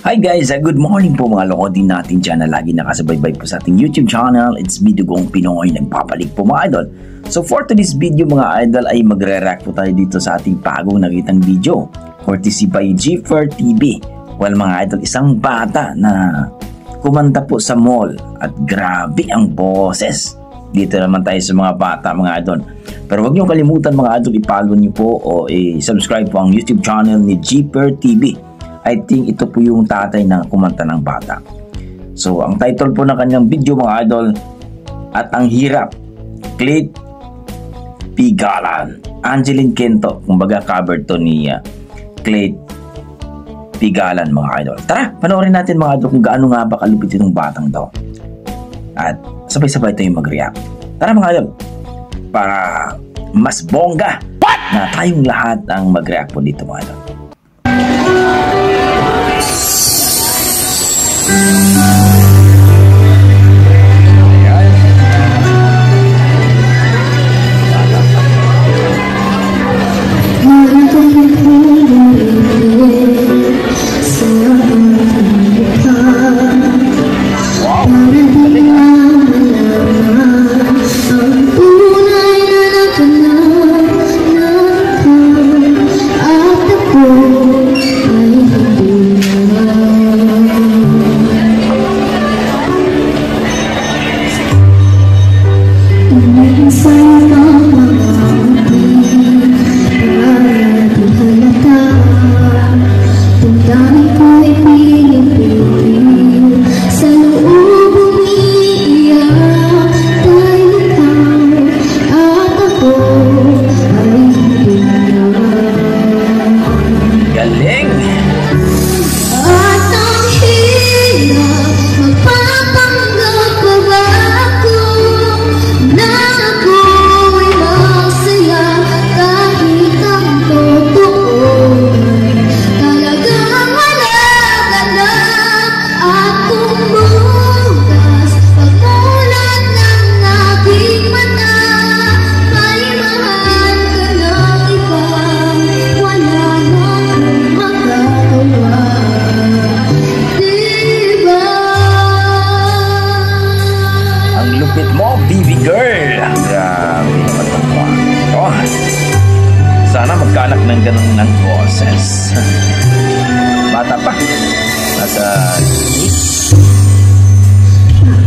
Hi guys, good morning po mga lokodin natin dyan na lagi nakasubaybay po sa ating YouTube channel. It's me Dugong Pinoy, nagpapalig po mga idol. So for today's video mga idol ay magre-react po tayo dito sa ating bagong nakitang video courtesy by G4 TV. Well mga idol, isang bata na kumanta po sa mall at grabe ang boses. Dito naman tayo sa mga bata mga idol. Pero huwag niyo kalimutan mga idol, i-follow niyo po o i-subscribe po ang YouTube channel ni G4 TV. I think ito po yung tatay na kumanta ng bata. So, ang title po ng kanyang video mga idol, At Ang Hirap, Clip Pigalan. Angeline Quinto, kumbaga cover to ni Clip Pigalan mga idol. Tara, panoorin natin mga idol kung gaano nga ba kalupit itong batang to. At sabay-sabay tayong mag-react. Tara mga idol, para mas bongga na tayong lahat ang mag-react po dito mga idol. Sana magkaanak ng ganun ng boses. Bata pa. Nasa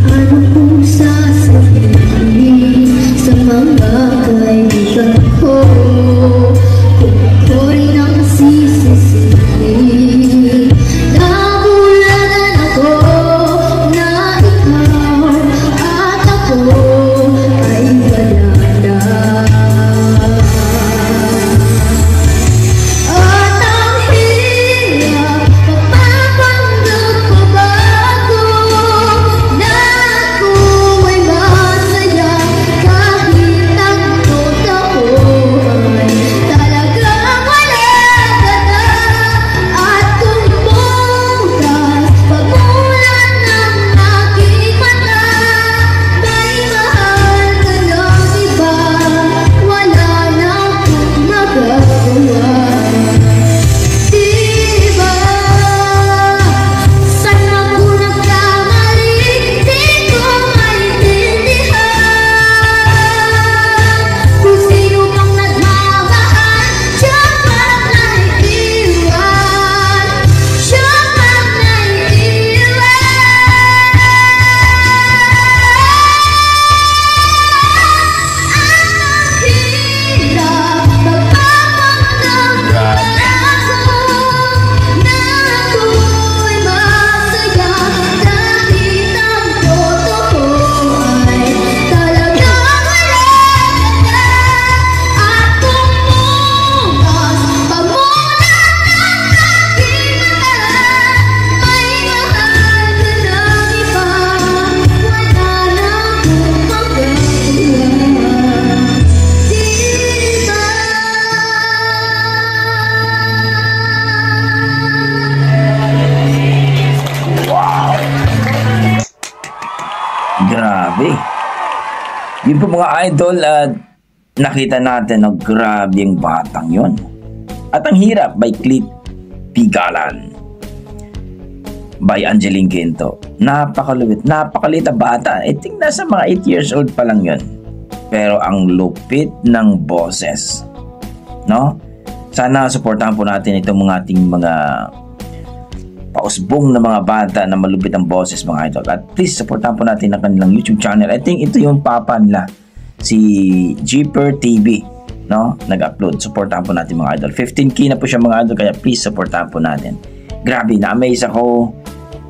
ano kung sasabihin sa mga kaibigan ko, kung ako rin ang sisisihin. Nabulanan ako na ikaw at ako ay wala na. grabe. Yun po mga idol, nakita natin na grabe yung batang yon. At Ang Hirap by Clip Pigalan. by Angeline Quinto. Napakaluwit, napakaliit na bata. I think nasa mga 8 years old pa lang yun. Pero ang lupit ng boses. No? Sana suportahan po natin itong mga ating mga pausbong na mga bata na malupit ang boses, mga idol. At please, supportahan po natin ang kanilang YouTube channel. I think ito yung papa nila, si Jeeper TV, no? Nag-upload. Supportahan po natin, mga idol. 15K na po siya, mga idol, kaya please, supportahan po natin. Grabe, na-amaze ako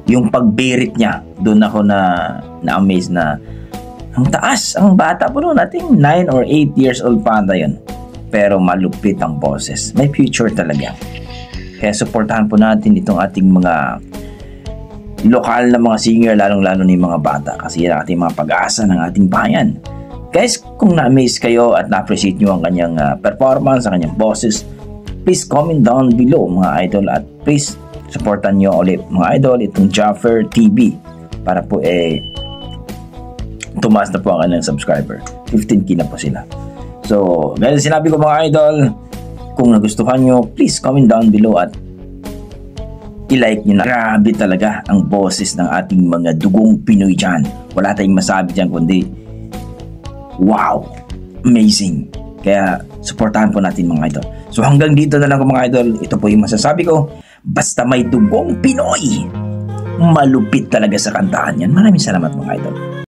yung pagbirit niya. Doon ako na-amaze na ang taas, ang bata po noon. I think 9 or 8 years old pa ata yun. Pero malupit ang boses. May future talaga. Kaya supportahan po natin itong ating mga lokal na mga singer, lalong-lalo na yung mga bata. Kasi yan ang ating mga pag-asa ng ating bayan. Guys, kung na-amaze kayo at na-appreciate nyo ang kanyang performance, ang kanyang boses, please comment down below, mga idol. At please, supportan nyo ulit, mga idol, itong Jaffer TV. Para po tumaas na po ang kanilang subscriber. 15K na po sila. So, guys, sinabi ko, mga idol, kung nagustuhan nyo, please comment down below at i-like nyo na. Grabe talaga ang boses ng ating mga dugong Pinoy dyan. Wala tayong masabi dyan kundi wow, amazing. Kaya supportahan po natin, mga idol. So hanggang dito na lang, mga idol. Ito po yung masasabi ko. Basta may dugong Pinoy, malupit talaga sa kantahan yan. Maraming salamat, mga idol.